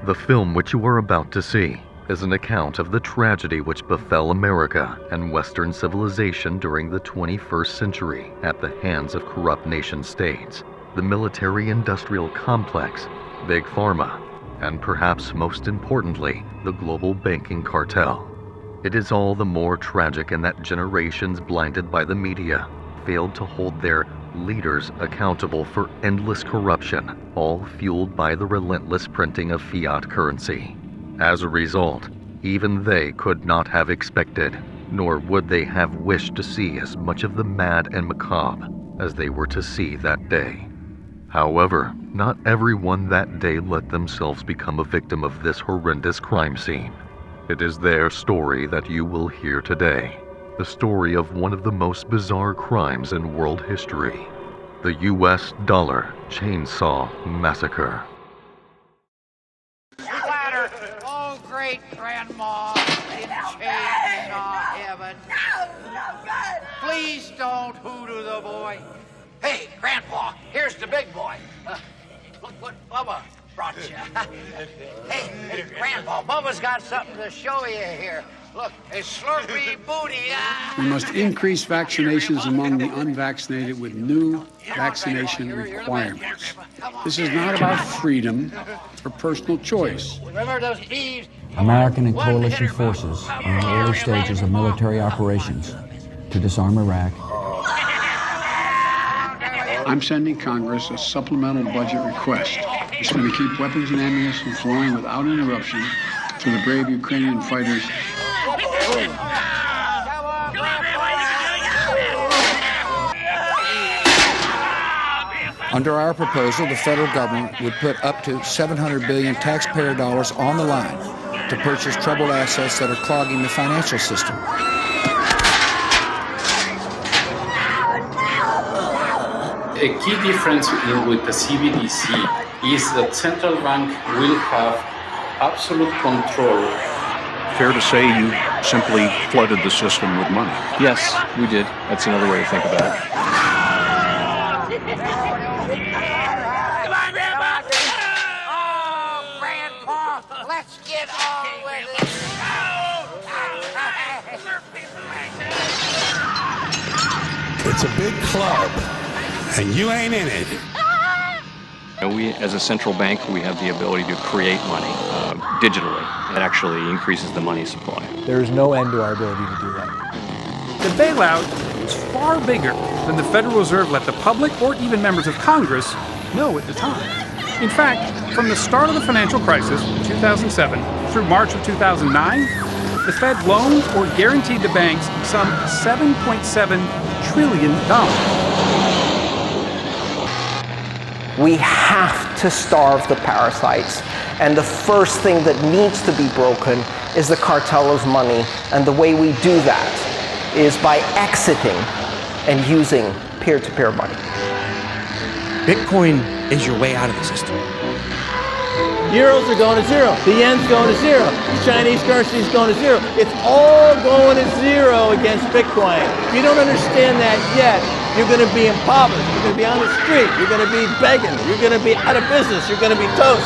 The film which you are about to see is an account of the tragedy which befell America and Western civilization during the 21st century at the hands of corrupt nation-states, the military-industrial complex, Big Pharma, and perhaps most importantly, the Global Banking Cartel. It is all the more tragic in that generations blinded by the media failed to hold their leaders accountable for endless corruption, all fueled by the relentless printing of fiat currency. As a result, even they could not have expected, nor would they have wished to see as much of the mad and macabre as they were to see that day. However, not everyone that day let themselves become a victim of this horrendous crime scene. It is their story that you will hear today. The story of one of the most bizarre crimes in world history, the US Dollar Chainsaw Massacre. Splatter, oh great grandma in chainsaw heaven. No, please don't hoodoo the boy. Hey, grandpa, here's the big boy. Look what Bubba brought you. Hey, grandpa, Bubba's got something to show you here. Look, a slurpy booty. We must increase vaccinations among the unvaccinated with new vaccination requirements. This is not about freedom or personal choice. Remember those thieves? American and coalition forces are in the early stages of military operations to disarm Iraq. I'm sending Congress a supplemental budget request. It's going to keep weapons and ammunition flowing without interruption to the brave Ukrainian fighters. Under our proposal, the federal government would put up to $700 billion taxpayer dollars on the line to purchase troubled assets that are clogging the financial system. A key difference with the CBDC is that central bank will have absolute control. Fair to say you simply flooded the system with money. Yes, we did. That's another way to think about it. Come on, Grandpa! Oh, Grandpa, let's get on with it. It's a big club, and you ain't in it. We, as a central bank, we have the ability to create money digitally. It actually increases the money supply. There is no end to our ability to do that. The bailout is far bigger than the Federal Reserve let the public or even members of Congress know at the time. In fact, from the start of the financial crisis in 2007 through March of 2009, the Fed loaned or guaranteed the banks some $7.7 trillion. We have to starve the parasites. And the first thing that needs to be broken is the cartel of money. And the way we do that is by exiting and using peer-to-peer money. Bitcoin is your way out of the system. Euros are going to zero. The yen's going to zero. The Chinese currency is going to zero. It's all going to zero against Bitcoin. If you don't understand that yet, you're going to be impoverished. You're going to be on the street. You're going to be begging. You're going to be out of business. You're going to be toast.